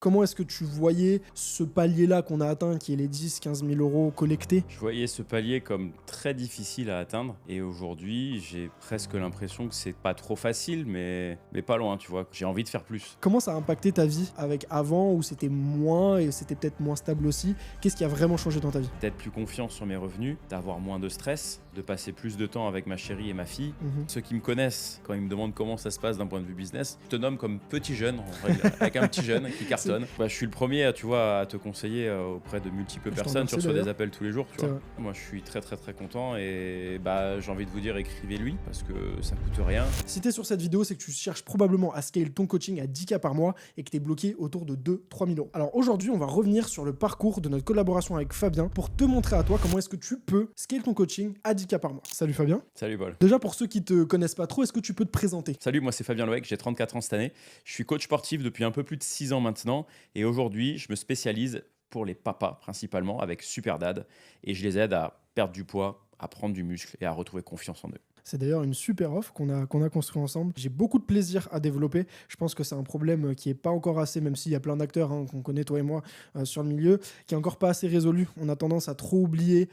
Comment est-ce que tu voyais ce palier-là qu'on a atteint, qui est les 10-15 000 euros collectés? Je voyais ce palier comme très difficile à atteindre et aujourd'hui, j'ai presque l'impression que c'est pas trop facile, mais pas loin, tu vois. J'ai envie de faire plus. Comment ça a impacté ta vie avec avant, où c'était moins et c'était peut-être moins stable aussi? Qu'est-ce qui a vraiment changé dans ta vie? D'être plus confiant sur mes revenus, d'avoir moins de stress, de passer plus de temps avec ma chérie et ma fille. Ceux qui me connaissent, quand ils me demandent comment ça se passe d'un point de vue business, je te nomme comme petit jeune, en règle, avec un petit jeune qui cartonne. Bah, je suis le premier, tu vois, à te conseiller auprès de multiples Je t'en personnes. Tu remercie reçois des d'ailleurs. appels tous les jours, tu C'est vois. vrai. Moi, je suis très très très content et bah, j'ai envie de vous dire, écrivez-lui parce que ça coûte rien. Si t'es sur cette vidéo, c'est que tu cherches probablement à scale ton coaching à 10K par mois et que t'es bloqué autour de 2-3 000 euros. Alors aujourd'hui, on va revenir sur le parcours de notre collaboration avec Fabien pour te montrer à toi comment est-ce que tu peux scale ton coaching à 10K par mois. Salut Fabien. Salut Paul. Déjà pour ceux qui te connaissent pas trop, est-ce que tu peux te présenter? Salut, moi c'est Fabien Loec, j'ai 34 ans cette année. Je suis coach sportif depuis un peu plus de 6 ans maintenant et aujourd'hui, je me spécialise pour les papas principalement avec Superdad et je les aide à perdre du poids, à prendre du muscle et à retrouver confiance en eux. C'est d'ailleurs une super offre qu'on a construit ensemble. J'ai beaucoup de plaisir à développer. Je pense que c'est un problème qui n'est pas encore assez, même s'il y a plein d'acteurs qu'on connaît, toi et moi, sur le milieu, qui est encore pas assez résolu. On a tendance à trop oublier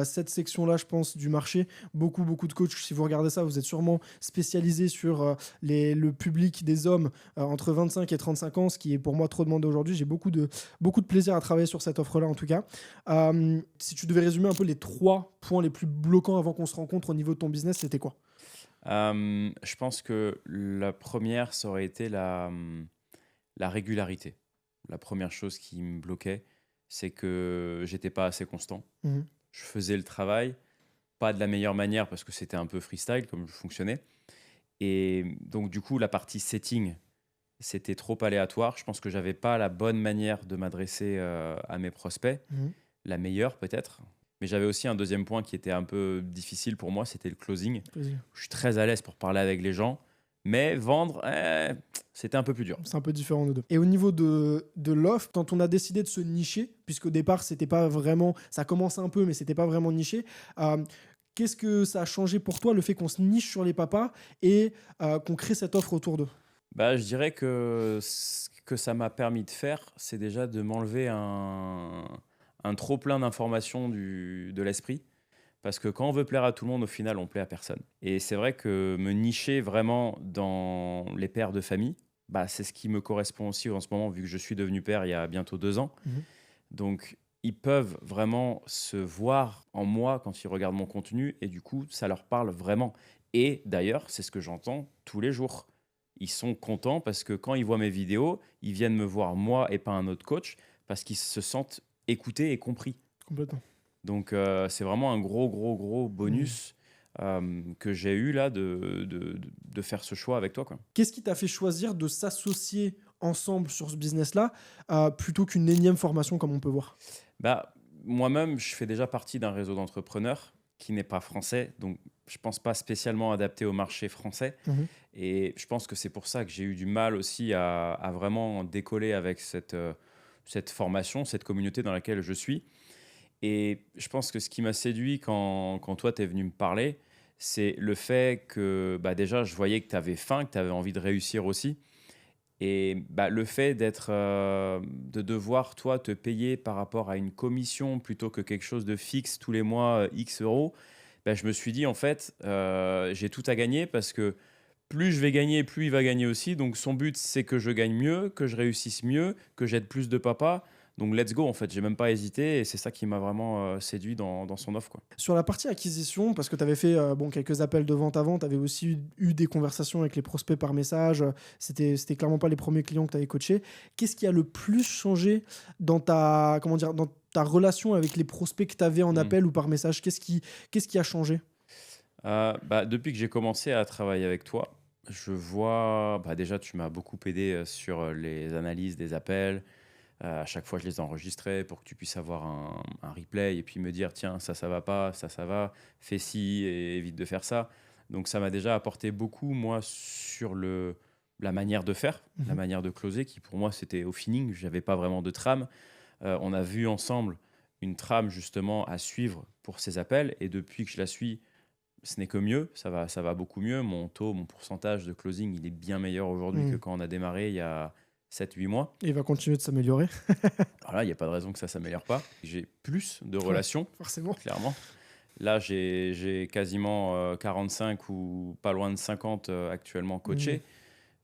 cette section-là, je pense, du marché. Beaucoup de coachs, si vous regardez ça, vous êtes sûrement spécialisés sur le public des hommes entre 25 et 35 ans, ce qui est pour moi trop demandé aujourd'hui. J'ai beaucoup de plaisir à travailler sur cette offre-là, en tout cas. Si tu devais résumer un peu les 3 points les plus bloquants avant qu'on se rencontre au niveau de ton business, c'était quoi? Je pense que la première, ça aurait été la régularité. La première chose qui me bloquait, c'est que j'étais pas assez constant. Mhm. Je faisais le travail, pas de la meilleure manière parce que c'était un peu freestyle comme je fonctionnais. Et donc, du coup, la partie setting, c'était trop aléatoire. Je pense que j'avais pas la bonne manière de m'adresser à mes prospects, Mhm. la meilleure peut-être. Mais j'avais aussi un deuxième point qui était un peu difficile pour moi, c'était le closing. Vas-y. Je suis très à l'aise pour parler avec les gens, mais vendre, c'était un peu plus dur. C'est un peu différent de deux. Et au niveau de l'offre, quand on a décidé de se nicher, puisqu'au départ, c'était pas vraiment, ça commençait un peu, mais c'était pas vraiment niché, qu'est-ce que ça a changé pour toi, le fait qu'on se niche sur les papas et qu'on crée cette offre autour d'eux? Bah, je dirais que ce que ça m'a permis de faire, c'est déjà de m'enlever un trop plein d'informations de l'esprit. Parce que quand on veut plaire à tout le monde, au final, on plaît à personne. Et c'est vrai que me nicher vraiment dans les pères de famille, bah, c'est ce qui me correspond aussi en ce moment, vu que je suis devenu père il y a bientôt 2 ans. Mhm. Donc, ils peuvent vraiment se voir en moi quand ils regardent mon contenu et du coup, ça leur parle vraiment. Et d'ailleurs, c'est ce que j'entends tous les jours. Ils sont contents parce que quand ils voient mes vidéos, ils viennent me voir moi et pas un autre coach parce qu'ils se sentent écoutés et compris. Complètement. Donc, c'est vraiment un gros bonus que j'ai eu là de faire ce choix avec toi, quoi. Qu'est-ce qui t'a fait choisir de s'associer ensemble sur ce business-là plutôt qu'une énième formation comme on peut voir? Bah, moi-même, je fais déjà partie d'un réseau d'entrepreneurs qui n'est pas français, donc je pense pas spécialement adapté au marché français. Mhm. Et je pense que c'est pour ça que j'ai eu du mal aussi à vraiment décoller avec cette formation, cette communauté dans laquelle je suis. Et je pense que ce qui m'a séduit quand toi, tu es venu me parler, c'est le fait que bah, déjà, je voyais que tu avais faim, que tu avais envie de réussir aussi. Et bah, le fait de devoir, toi, te payer par rapport à une commission plutôt que quelque chose de fixe tous les mois, X euros, bah, je me suis dit, en fait, j'ai tout à gagner parce que plus je vais gagner, plus il va gagner aussi. Donc, son but, c'est que je gagne mieux, que je réussisse mieux, que j'aide plus de papas. Donc, let's go, en fait. J'ai même pas hésité et c'est ça qui m'a vraiment séduit dans son offre, quoi. Sur la partie acquisition, parce que tu avais fait quelques appels de vente avant, tu avais aussi eu des conversations avec les prospects par message, c'était clairement pas les premiers clients que tu avais coachés. Qu'est-ce qui a le plus changé dans dans ta relation avec les prospects que tu avais en Mm. appel ou par message? Qu'est-ce qui a changé? Bah, depuis que j'ai commencé à travailler avec toi, je vois, bah, déjà, tu m'as beaucoup aidé sur les analyses des appels. À chaque fois, je les enregistrais pour que tu puisses avoir un replay et puis me dire, tiens, ça va pas, ça va, fais ci et évite de faire ça. Donc, ça m'a déjà apporté beaucoup, moi, sur la manière de faire, la Mhm. manière de closer, qui pour moi, c'était au feeling. Je n'avais pas vraiment de trame. On a vu ensemble une trame, justement, à suivre pour ces appels. Et depuis que je la suis, ce n'est que mieux, ça va beaucoup mieux. Mon taux, mon pourcentage de closing, il est bien meilleur aujourd'hui que Mhm. quand on a démarré il y a 7-8 mois. Et il va continuer de s'améliorer, Voilà, il y a pas de raison que ça s'améliore pas. J'ai plus de ouais, relations, forcément. clairement. Là, j'ai quasiment 45 ou pas loin de 50 actuellement Mmh. coachés.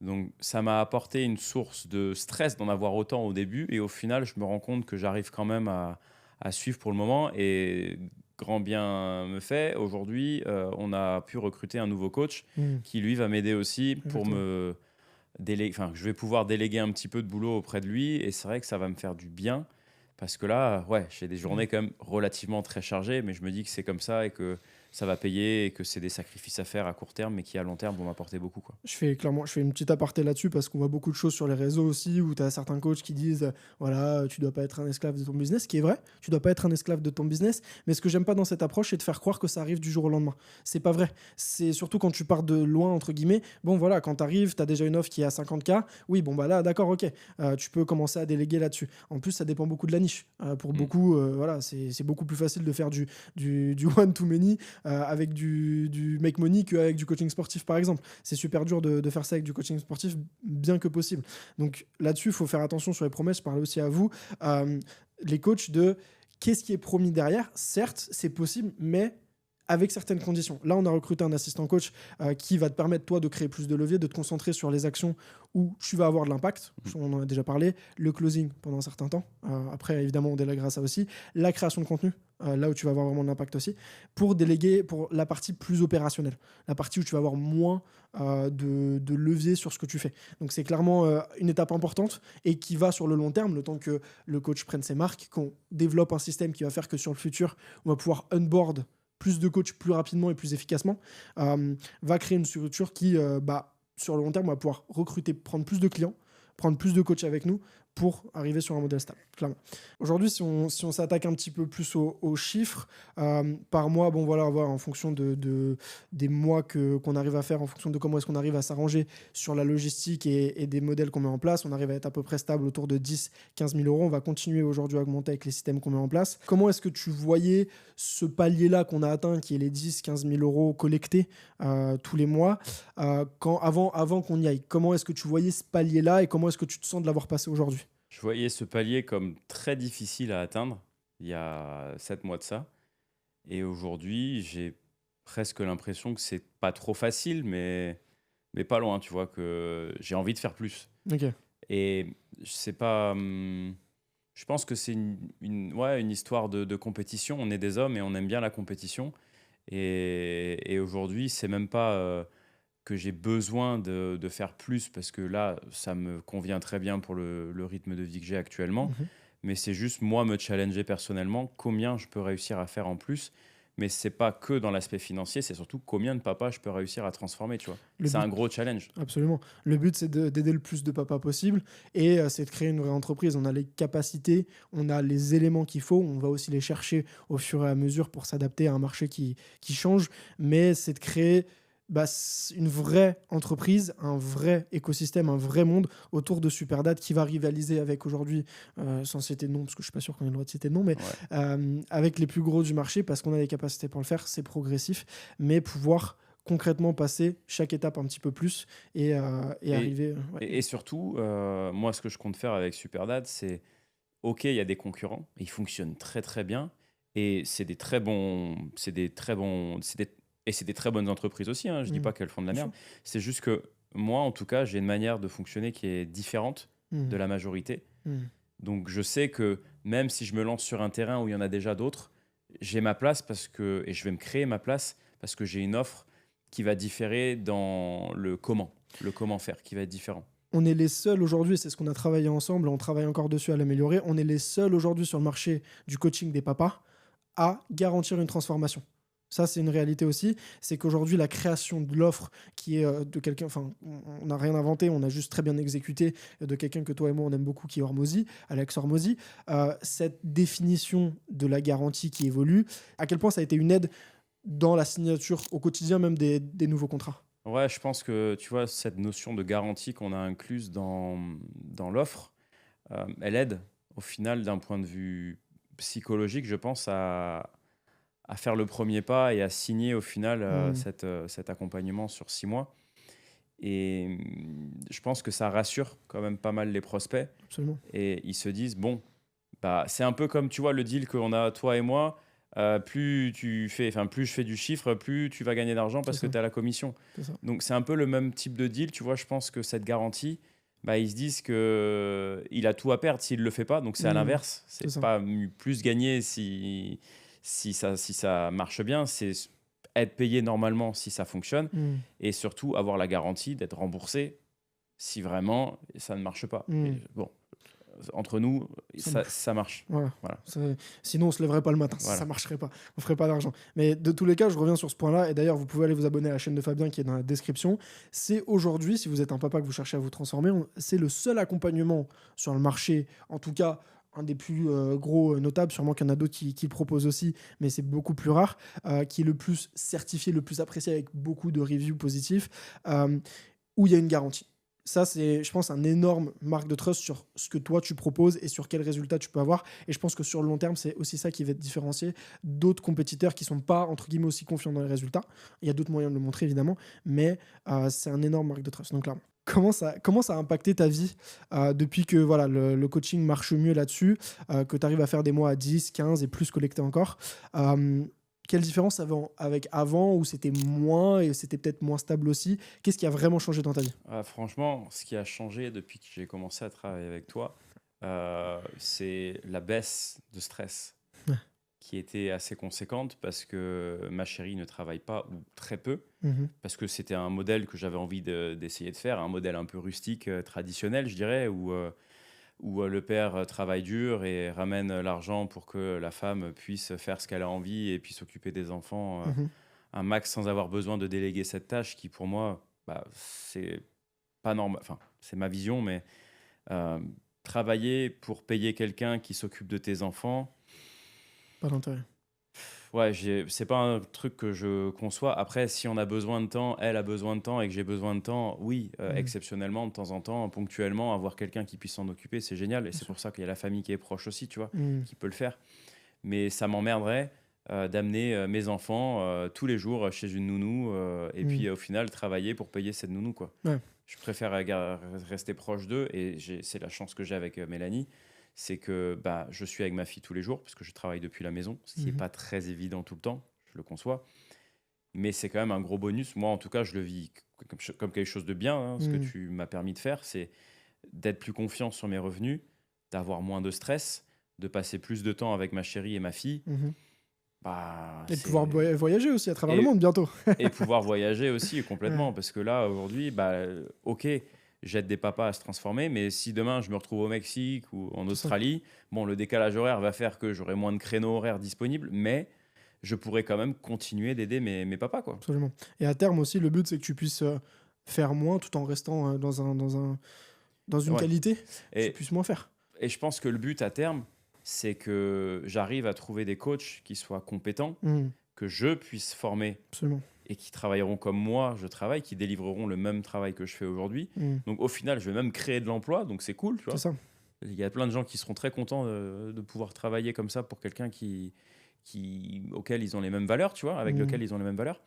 Donc, ça m'a apporté une source de stress d'en avoir autant au début. Et au final, je me rends compte que j'arrive quand même à suivre pour le moment. Et grand bien me fait, aujourd'hui, on a pu recruter un nouveau coach Mmh. qui, lui, va m'aider aussi pour Exactement. me déléguer. Enfin, je vais pouvoir déléguer un petit peu de boulot auprès de lui. Et c'est vrai que ça va me faire du bien. Parce que là, ouais, j'ai des Mmh. journées quand même relativement très chargées, mais je me dis que c'est comme ça et que ça va payer et que c'est des sacrifices à faire à court terme, mais qui à long terme vont m'apporter beaucoup, quoi. Je fais une petite aparté là-dessus parce qu'on voit beaucoup de choses sur les réseaux aussi où tu as certains coachs qui disent voilà, tu dois pas être un esclave de ton business, ce qui est vrai, tu dois pas être un esclave de ton business, mais ce que j'aime pas dans cette approche, c'est de faire croire que ça arrive du jour au lendemain. C'est pas vrai. C'est surtout quand tu pars de loin, entre guillemets. Bon, voilà, quand tu arrives, tu as déjà une offre qui est à 50K. Oui, bon, bah là, d'accord, ok. Tu peux commencer à déléguer là-dessus. En plus, ça dépend beaucoup de la niche. Pour Mm. beaucoup, voilà, c'est beaucoup plus facile de faire du one-to-many avec du make money qu'avec du coaching sportif, par exemple. C'est super dur de faire ça avec du coaching sportif, bien que possible. Donc là-dessus, il faut faire attention sur les promesses. Je parlais aussi à vous, les coachs, de qu'est-ce qui est promis derrière. Certes, c'est possible, mais avec certaines conditions. Là, on a recruté un assistant coach qui va te permettre, toi, de créer plus de leviers, de te concentrer sur les actions où tu vas avoir de l'impact. Mm. On en a déjà parlé. Le closing pendant un certain temps. Après, évidemment, on délèguera ça aussi. La création de contenu, là où tu vas avoir vraiment de l'impact aussi. Pour déléguer pour la partie plus opérationnelle. La partie où tu vas avoir moins de levier sur ce que tu fais. Donc, c'est clairement une étape importante et qui va sur le long terme, le temps que le coach prenne ses marques, qu'on développe un système qui va faire que sur le futur, on va pouvoir onboard plus de coachs plus rapidement et plus efficacement, va créer une structure qui, sur le long terme, va pouvoir recruter, prendre plus de clients, prendre plus de coachs avec nous pour arriver sur un modèle stable, clairement. Aujourd'hui, si on s'attaque un petit peu plus aux chiffres, par mois, bon voilà, voir en fonction des mois qu'on arrive à faire, en fonction de comment est-ce qu'on arrive à s'arranger sur la logistique et des modèles qu'on met en place, on arrive à être à peu près stable autour de 10-15 000 euros. On va continuer aujourd'hui à augmenter avec les systèmes qu'on met en place. Comment est-ce que tu voyais ce palier-là qu'on a atteint, qui est les 10-15 000 euros collectés tous les mois, avant qu'on y aille? Comment est-ce que tu voyais ce palier-là et comment est-ce que tu te sens de l'avoir passé aujourd'hui? Je voyais ce palier comme très difficile à atteindre il y a 7 mois de ça. Et aujourd'hui, j'ai presque l'impression que c'est pas trop facile, mais pas loin, tu vois, que j'ai envie de faire plus. Ok. Et c'est pas. Je pense que c'est ouais, une histoire de compétition. On est des hommes et on aime bien la compétition. Et aujourd'hui, c'est même pas que j'ai besoin de faire plus parce que là, ça me convient très bien pour le rythme de vie que j'ai actuellement. Mhm. Mais c'est juste moi me challenger personnellement, combien je peux réussir à faire en plus. Mais c'est pas que dans l'aspect financier, c'est surtout combien de papas je peux réussir à transformer, tu vois. Le C'est un but, gros challenge. absolument. Le but, c'est d'aider le plus de papas possible et c'est de créer une vraie entreprise. On a les capacités, on a les éléments qu'il faut, on va aussi les chercher au fur et à mesure pour s'adapter à un marché qui change, mais c'est de créer une vraie entreprise, un vrai écosystème, un vrai monde autour de Superdad qui va rivaliser avec aujourd'hui, sans citer de nom, parce que je suis pas sûr qu'on ait le droit de citer de nom, mais Ouais. avec les plus gros du marché, parce qu'on a les capacités pour le faire, c'est progressif, mais pouvoir concrètement passer chaque étape un petit peu plus et Et, arriver. Ouais. et surtout, moi, ce que je compte faire avec Superdad, c'est OK, il y a des concurrents, ils fonctionnent très très bien et c'est des très bons, c'est des très bons, c'est des très bonnes entreprises aussi, hein. Je dis Mm. pas qu'elles font de la Bien merde. sûr. C'est juste que moi, en tout cas, j'ai une manière de fonctionner qui est différente de Mm. la majorité. Mm. Donc je sais que même si je me lance sur un terrain où il y en a déjà d'autres, j'ai ma place et je vais me créer ma place parce que j'ai une offre qui va différer dans le comment faire, qui va être différent. On est les seuls aujourd'hui, c'est ce qu'on a travaillé ensemble, on travaille encore dessus à l'améliorer, on est les seuls aujourd'hui sur le marché du coaching des papas à garantir une transformation. Ça, c'est une réalité aussi. C'est qu'aujourd'hui, la création de l'offre qui est de quelqu'un, enfin, on n'a rien inventé, on a juste très bien exécuté de quelqu'un que toi et moi, on aime beaucoup, qui est Hormozy, Alex Hormozy. Cette définition de la garantie qui évolue, à quel point ça a été une aide dans la signature au quotidien, même des nouveaux contrats. Ouais, je pense que tu vois, cette notion de garantie qu'on a incluse dans l'offre, elle aide au final d'un point de vue psychologique, je pense, à faire le premier pas et à signer au final Hmm. cet accompagnement sur 6 mois. Et je pense que ça rassure quand même pas mal les prospects. Absolument. Et ils se disent, bon, bah, c'est un peu comme, tu vois, le deal qu'on a, toi et moi. Plus je fais du chiffre, plus tu vas gagner d'argent C'est parce que ça. tu as la commission. C'est ça. Donc, c'est un peu le même type de deal. Tu vois, je pense que cette garantie, bah, ils se disent qu'il a tout à perdre s'il ne le fait pas. Donc, c'est à l'inverse. C'est C'est ça. pas plus gagner si ça marche bien. C'est être payé normalement si ça fonctionne. Mm. Et surtout, avoir la garantie d'être remboursé si vraiment ça ne marche pas. Et Mm. bon, entre nous, Ça marche. ça marche. Voilà. Voilà. Sinon, on se lèverait pas le matin. Voilà. Ça marcherait pas. On ferait pas d'argent. Mais de tous les cas, je reviens sur ce point-là. Et d'ailleurs, vous pouvez aller vous abonner à la chaîne de Fabien qui est dans la description. C'est aujourd'hui, si vous êtes un papa que vous cherchez à vous transformer, c'est le seul accompagnement sur le marché, en tout cas un des plus gros notables, sûrement qu'il y en a d'autres qui le proposent aussi, mais c'est beaucoup plus rare, qui est le plus certifié, le plus apprécié avec beaucoup de reviews positifs, où il y a une garantie. Ça, c'est, je pense, un énorme marque de trust sur ce que toi, tu proposes et sur quels résultats tu peux avoir. Et je pense que sur le long terme, c'est aussi ça qui va te différencier d'autres compétiteurs qui ne sont pas, entre guillemets, aussi confiants dans les résultats. Il y a d'autres moyens de le montrer, évidemment, mais c'est un énorme marque de trust. Donc là, comment ça a impacté ta vie depuis que voilà, le coaching marche mieux là-dessus, que tu arrives à faire des mois à 10, 15 et plus collectés encore quelle différence avec avant où c'était moins et c'était peut-être moins stable aussi? Qu'est-ce qui a vraiment changé dans ta vie? Franchement, ce qui a changé depuis que j'ai commencé à travailler avec toi, c'est la baisse de stress Ouais. qui était assez conséquente parce que ma chérie ne travaille pas ou très peu, Mhm. parce que c'était un modèle que j'avais envie d'essayer de faire, un modèle un peu rustique, traditionnel, je dirais, où le père travaille dur et ramène l'argent pour que la femme puisse faire ce qu'elle a envie et puis s'occuper des enfants Mhm. un max sans avoir besoin de déléguer cette tâche qui, pour moi, bah, c'est pas normal. Enfin, c'est ma vision, mais euh, travailler pour payer quelqu'un qui s'occupe de tes enfants, Pas d'intérêt. ouais, c'est pas un truc que je conçois. Après, si on a besoin de temps, elle a besoin de temps et que j'ai besoin de temps, oui, Mhm. exceptionnellement, de temps en temps, ponctuellement, avoir quelqu'un qui puisse s'en occuper, c'est génial. Et Bien c'est sûr. pour ça qu'il y a la famille qui est proche aussi, tu vois, Mhm. qui peut le faire. Mais ça m'emmerderait d'amener mes enfants tous les jours chez une nounou et Mhm. puis au final travailler pour payer cette nounou, quoi. Ouais. Je préfère rester proche d'eux et c'est la chance que j'ai avec Mélanie, c'est que bah, je suis avec ma fille tous les jours parce que je travaille depuis la maison, ce qui n'est Mhm. pas très évident tout le temps, je le conçois, mais c'est quand même un gros bonus. Moi, en tout cas, je le vis comme quelque chose de bien, hein. Ce que Mhm. tu m'as permis de faire, c'est d'être plus confiant sur mes revenus, d'avoir moins de stress, de passer plus de temps avec ma chérie et ma fille. Mhm. Bah, Et de pouvoir c'est... voyager aussi à travers le Et, monde bientôt. et pouvoir voyager aussi Ouais. complètement. Parce que là, aujourd'hui, bah, ok, j'aide des papas à se transformer, mais si demain je me retrouve au Mexique ou en C'est ça. Australie, bon, le décalage horaire va faire que j'aurai moins de créneaux horaires disponibles, mais je pourrais quand même continuer d'aider mes papas, quoi. Absolument. Et à terme aussi, le but, c'est que tu puisses faire moins tout en restant dans une Ouais. qualité que tu Et, puisses moins faire. et je pense que le but à terme, c'est que j'arrive à trouver des coachs qui soient compétents, Mhm. que je puisse former Absolument. et qui travailleront comme moi je travaille, qui délivreront le même travail que je fais aujourd'hui. Mhm. Donc au final, je vais même créer de l'emploi, donc c'est cool, tu C'est vois. ça. Il y a plein de gens qui seront très contents de pouvoir travailler comme ça pour quelqu'un auquel ils ont les mêmes valeurs, tu vois, avec Mhm. lequel ils ont les mêmes valeurs.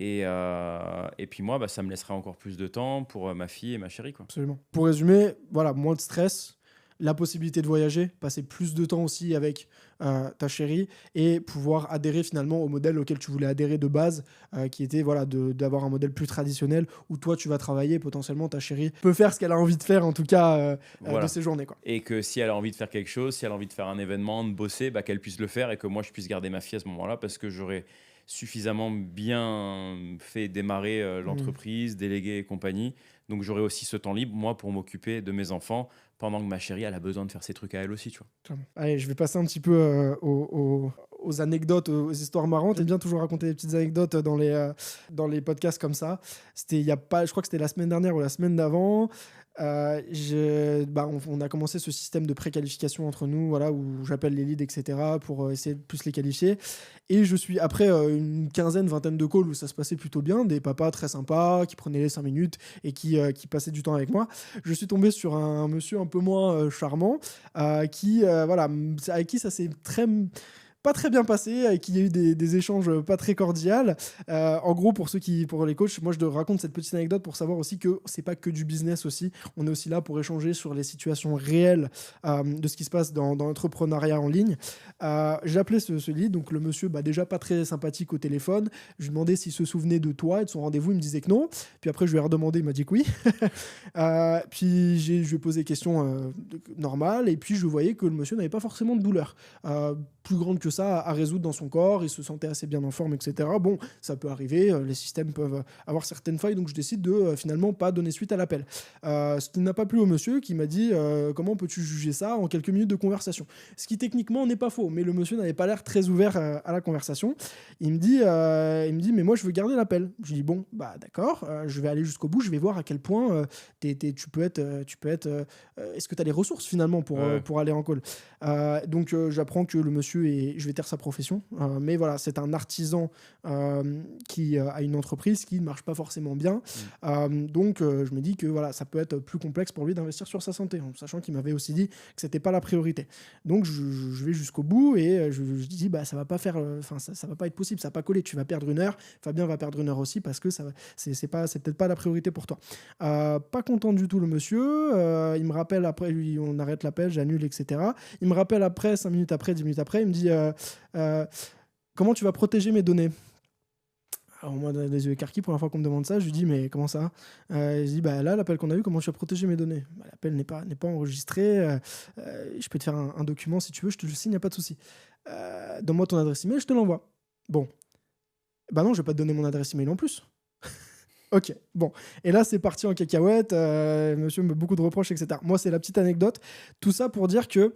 Et puis moi, bah, ça me laissera encore plus de temps pour ma fille et ma chérie, quoi. Absolument. Pour résumer, voilà, moins de stress, la possibilité de voyager, passer plus de temps aussi avec ta chérie et pouvoir adhérer finalement au modèle auquel tu voulais adhérer de base, qui était voilà, d'avoir un modèle plus traditionnel où toi tu vas travailler, potentiellement ta chérie peut faire ce qu'elle a envie de faire en tout cas de Voilà. ses journées. Quoi. Et que si elle a envie de faire quelque chose, si elle a envie de faire un événement, de bosser, bah, qu'elle puisse le faire et que moi je puisse garder ma fille à ce moment-là parce que j'aurais suffisamment bien fait démarrer l'entreprise, délégué et compagnie. Donc j'aurai aussi ce temps libre, moi, pour m'occuper de mes enfants pendant que ma chérie, elle a besoin de faire ses trucs à elle aussi, tu vois. Clairement. Allez, je vais passer un petit peu aux anecdotes, aux histoires marrantes. J'aime bien toujours raconter des petites anecdotes dans les podcasts comme ça. C'était il y a pas, je crois que c'était la semaine dernière ou la semaine d'avant. On a commencé ce système de préqualification entre nous, voilà, où j'appelle les leads, etc., pour essayer de plus les qualifier. Et je suis, après une quinzaine, vingtaine de calls où ça se passait plutôt bien, des papas très sympas qui prenaient les 5 minutes et qui passaient du temps avec moi, je suis tombé sur un monsieur un peu moins charmant, avec qui ça s'est très pas très bien passé, et qu'il y a eu des échanges pas très cordiaux. En gros, pour les coachs, moi je te raconte cette petite anecdote pour savoir aussi que c'est pas que du business aussi. On est aussi là pour échanger sur les situations réelles de ce qui se passe dans l'entrepreneuriat en ligne. J'ai appelé ce lead, donc le monsieur, déjà pas très sympathique au téléphone. Je lui demandais s'il se souvenait de toi et de son rendez-vous. Il me disait que non. Puis après, je lui ai redemandé, il m'a dit que oui. Puis je lui ai posé des questions normales, et puis je voyais que le monsieur n'avait pas forcément de douleur plus grande que ça à résoudre dans son corps. Il se sentait assez bien en forme, etc. Bon, ça peut arriver, les systèmes peuvent avoir certaines failles, donc je décide de finalement pas donner suite à l'appel. Ce qui n'a pas plu au monsieur, qui m'a dit comment peux-tu juger ça en quelques minutes de conversation, ce qui techniquement n'est pas faux, mais le monsieur n'avait pas l'air très ouvert à la conversation. Il me dit mais moi je veux garder l'appel. Je lui dis bon d'accord, je vais aller jusqu'au bout, je vais voir à quel point tu peux être est-ce que tu as les ressources finalement pour aller en call. Donc j'apprends que le monsieur je vais taire sa profession, mais voilà, c'est un artisan qui a une entreprise qui ne marche pas forcément bien. Donc je me dis que voilà, ça peut être plus complexe pour lui d'investir sur sa santé, en sachant qu'il m'avait aussi dit que c'était pas la priorité. Donc je vais jusqu'au bout, et je dis ça va pas faire, ça va pas être possible, ça va pas coller, tu vas perdre 1 heure, Fabien va perdre 1 heure aussi, parce que c'est peut-être pas la priorité pour toi. Pas content du tout le monsieur, il me rappelle après, on arrête l'appel, j'annule, etc. Il me rappelle après, 5 minutes après, 10 minutes après, il me dit comment tu vas protéger mes données? Alors moi, les yeux écarquillés, pour la fois qu'on me demande ça, je lui dis mais comment ça? Je dis là, l'appel qu'on a eu, comment tu vas protéger mes données? L'appel n'est pas enregistré, je peux te faire un document si tu veux, je te le signe, il n'y a pas de souci. Donne-moi ton adresse email, je te l'envoie. Bon, non, je vais pas te donner mon adresse email en plus. Ok, bon. Et là, c'est parti en cacahuète. Monsieur me fait beaucoup de reproches, etc. Moi, c'est la petite anecdote. Tout ça pour dire que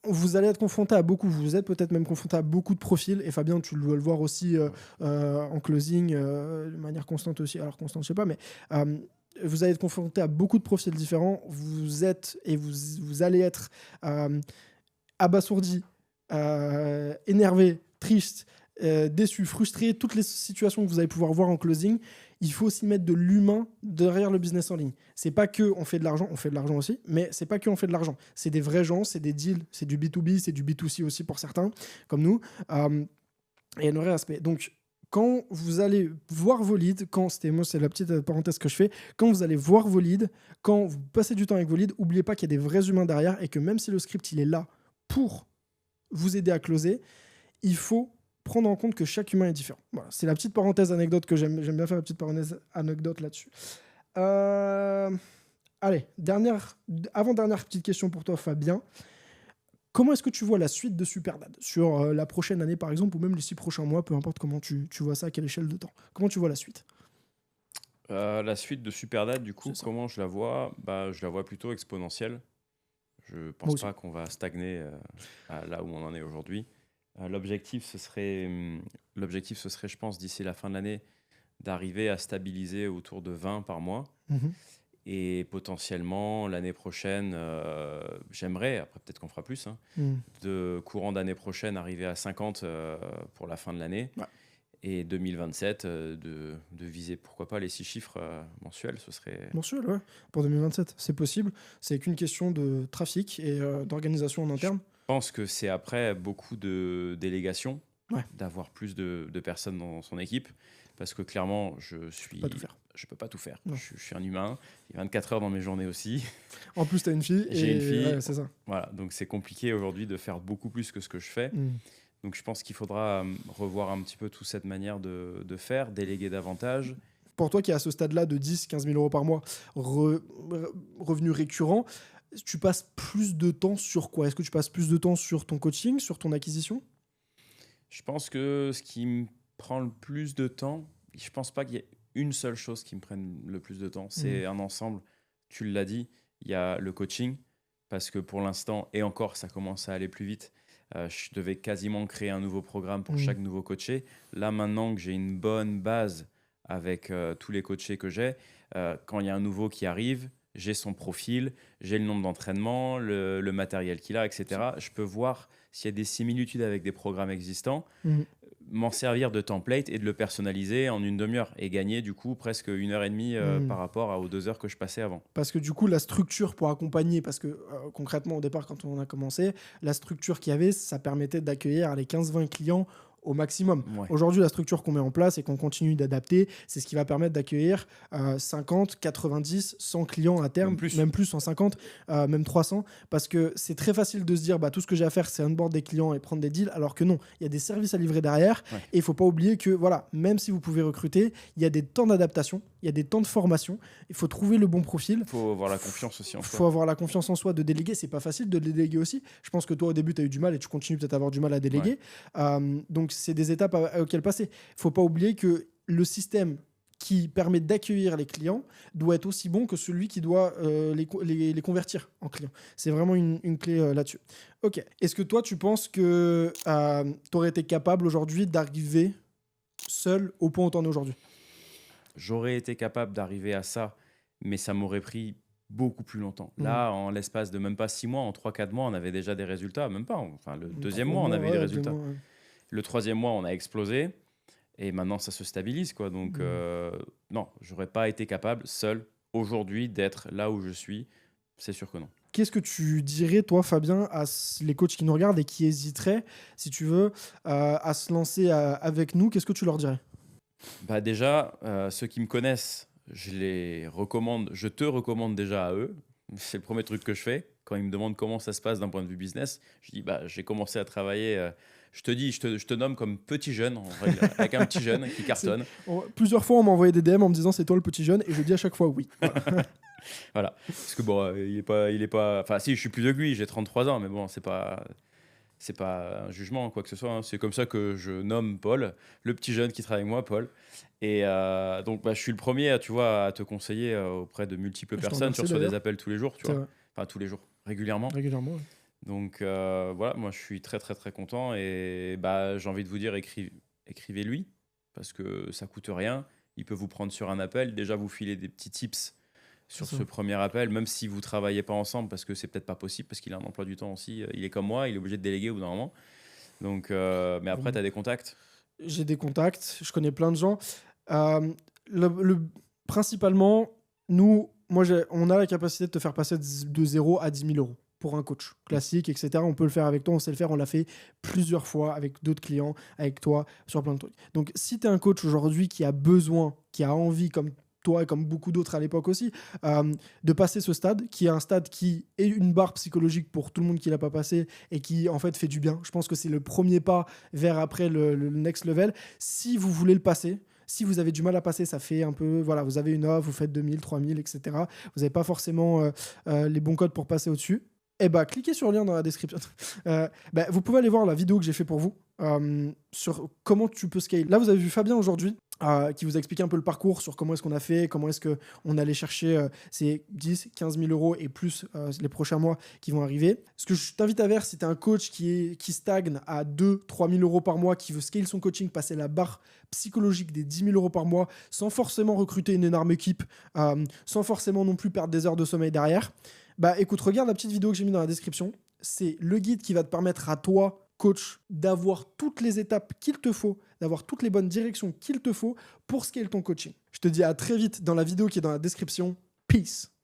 vous allez être confronté à vous êtes peut-être même confronté à beaucoup de profils. Et Fabien, tu dois le voir aussi en closing, de manière constante aussi. Alors, constante, je sais pas, mais vous allez être confronté à beaucoup de profils différents. Vous êtes et vous allez être abasourdi, énervé, triste, déçu, frustré, toutes les situations que vous allez pouvoir voir en closing. Il faut aussi mettre de l'humain derrière le business en ligne. C'est pas que on fait de l'argent aussi, mais c'est pas que on fait de l'argent. C'est des vrais gens, c'est des deals, c'est du B2B, c'est du B2C aussi pour certains, comme nous. Et un vrai aspect. Donc, quand vous allez voir vos leads, c'est la petite parenthèse que je fais, quand vous allez voir vos leads, quand vous passez du temps avec vos leads, n'oubliez pas qu'il y a des vrais humains derrière, et que même si le script il est là pour vous aider à closer, il faut prendre en compte que chaque humain est différent. Voilà, c'est la petite parenthèse anecdote que j'aime bien faire, la petite parenthèse anecdote là-dessus. Allez, avant-dernière petite question pour toi, Fabien. Comment est-ce que tu vois la suite de Superdad sur la prochaine année, par exemple, ou même les 6 prochains mois, peu importe comment tu vois ça, à quelle échelle de temps? Comment tu vois la suite? La suite de Superdad, du coup, comment je la vois? Je la vois plutôt exponentielle. Je pense pas qu'on va stagner à là où on en est aujourd'hui. L'objectif, ce serait, je pense, d'ici la fin de l'année, d'arriver à stabiliser autour de 20 par mois. Et potentiellement, l'année prochaine, j'aimerais, après peut-être qu'on fera plus, de courant d'année prochaine, arriver à 50 pour la fin de l'année. Ouais. Et 2027, de viser, pourquoi pas, les 6 chiffres mensuels, ce serait... Mensuel, ouais. Pour 2027, c'est possible. C'est qu'une question de trafic et d'organisation en interne. Je pense que c'est après beaucoup de délégation, d'avoir plus de personnes dans son équipe, parce que clairement, je peux pas tout faire. Je suis un humain, il y a 24 heures dans mes journées aussi. En plus, tu as une fille. J'ai une fille, ouais, c'est ça. Voilà, donc c'est compliqué aujourd'hui de faire beaucoup plus que ce que je fais. Donc je pense qu'il faudra revoir un petit peu toute cette manière de faire, déléguer davantage. Pour toi qui est à ce stade-là de 10-15 000 euros par mois, revenu récurrent, tu passes plus de temps sur quoi? Est-ce que tu passes plus de temps sur ton coaching, sur ton acquisition? Je pense que ce qui me prend le plus de temps, je pense pas qu'il y ait une seule chose qui me prenne le plus de temps. C'est un ensemble. Tu l'as dit, il y a le coaching, parce que pour l'instant, et encore, ça commence à aller plus vite, je devais quasiment créer un nouveau programme pour chaque nouveau coaché. Là, maintenant que j'ai une bonne base avec tous les coachés que j'ai, quand il y a un nouveau qui arrive, j'ai son profil, j'ai le nombre d'entraînements, le matériel qu'il a, etc. Je peux voir s'il y a des similitudes avec des programmes existants. m'en servir de template et de le personnaliser en une demi-heure et gagner du coup presque 1 heure et demie par rapport aux 2 heures que je passais avant. Parce que du coup, la structure pour accompagner, parce que concrètement, au départ, quand on a commencé, la structure qu'il y avait, ça permettait d'accueillir les 15-20 clients au maximum. Ouais. Aujourd'hui, la structure qu'on met en place et qu'on continue d'adapter, c'est ce qui va permettre d'accueillir 50, 90, 100 clients à terme, même plus 150, même 300, parce que c'est très facile de se dire tout ce que j'ai à faire, c'est onboard des clients et prendre des deals, alors que non, il y a des services à livrer derrière. Ouais. Et il ne faut pas oublier que voilà, même si vous pouvez recruter, il y a des temps d'adaptation, il y a des temps de formation, il faut trouver le bon profil. Il faut avoir la confiance aussi en soi. Il faut avoir la confiance en soi de déléguer. C'est pas facile de déléguer aussi. Je pense que toi, au début, tu as eu du mal et tu continues peut-être à avoir du mal à déléguer. Donc, c'est des étapes auxquelles passer. Il faut pas oublier que le système qui permet d'accueillir les clients doit être aussi bon que celui qui doit les convertir en clients. C'est vraiment une clé là-dessus. Ok. Est-ce que toi, tu penses que tu aurais été capable aujourd'hui d'arriver seul au point où tu en es aujourd'hui? J'aurais été capable d'arriver à ça, mais ça m'aurait pris beaucoup plus longtemps. Là, en l'espace de même pas 6 mois, en 3-4 mois, on avait déjà des résultats. Même pas. Enfin, le deuxième mois, on avait des résultats. Le troisième mois, on a explosé. Et maintenant, ça se stabilise, quoi. Donc, non, j'aurais pas été capable, seul, aujourd'hui, d'être là où je suis. C'est sûr que non. Qu'est-ce que tu dirais, toi, Fabien, à les coachs qui nous regardent et qui hésiteraient, si tu veux, à se lancer avec nous? Qu'est-ce que tu leur dirais? Déjà, ceux qui me connaissent, je te recommande déjà à eux. C'est le premier truc que je fais. Quand ils me demandent comment ça se passe d'un point de vue business, je dis j'ai commencé à travailler. Je te nomme comme petit jeune, en règle, avec un petit jeune qui cartonne. Plusieurs fois, on m'a envoyé des DM en me disant c'est toi le petit jeune, et je dis à chaque fois oui. Voilà. Parce que il est pas. Enfin, si, je suis plus de lui, j'ai 33 ans, mais bon, c'est pas un jugement, quoi que ce soit. Hein. C'est comme ça que je nomme Paul, le petit jeune qui travaille avec moi, Paul. Et donc, je suis le premier, tu vois, à te conseiller auprès de multiples personnes. Tu reçois des appels tous les jours, tu vois. Enfin, tous les jours, régulièrement. Régulièrement, ouais. Donc, voilà, moi, je suis très, très, très content. Et j'ai envie de vous dire, écrivez-lui, parce que ça coûte rien. Il peut vous prendre sur un appel, déjà vous filer des petits tips sur ce premier appel, même si vous ne travaillez pas ensemble, parce que c'est peut-être pas possible, parce qu'il a un emploi du temps aussi. Il est comme moi, il est obligé de déléguer au bout d'un moment. Donc, mais après, tu as des contacts? J'ai des contacts, je connais plein de gens. Principalement, on a la capacité de te faire passer de 0 à 10 000 euros pour un coach classique, etc. On peut le faire avec toi, on sait le faire, on l'a fait plusieurs fois avec d'autres clients, avec toi, sur plein de trucs. Donc, si tu es un coach aujourd'hui qui a besoin, qui a envie, comme toi et comme beaucoup d'autres à l'époque aussi, de passer ce stade, qui est un stade qui est une barre psychologique pour tout le monde qui l'a pas passé et qui en fait fait du bien. Je pense que c'est le premier pas vers après le next level. Si vous voulez le passer, si vous avez du mal à passer, ça fait un peu, voilà, vous avez une offre, vous faites 2000, 3000, etc. Vous n'avez pas forcément les bons codes pour passer au-dessus. Cliquez sur le lien dans la description. Vous pouvez aller voir la vidéo que j'ai fait pour vous sur comment tu peux scale. Là, vous avez vu Fabien aujourd'hui qui vous a expliqué un peu le parcours sur comment est-ce qu'on a fait, comment est-ce qu'on allait chercher ces 10, 15 000 euros et plus les prochains mois qui vont arriver. Ce que je t'invite à faire, si tu es un coach qui stagne à 2, 3 000 euros par mois, qui veut scale son coaching, passer la barre psychologique des 10 000 euros par mois sans forcément recruter une énorme équipe, sans forcément non plus perdre des heures de sommeil derrière, écoute, regarde la petite vidéo que j'ai mis dans la description. C'est le guide qui va te permettre à toi, coach, d'avoir toutes les étapes qu'il te faut, d'avoir toutes les bonnes directions qu'il te faut pour scaler ton coaching. Je te dis à très vite dans la vidéo qui est dans la description. Peace.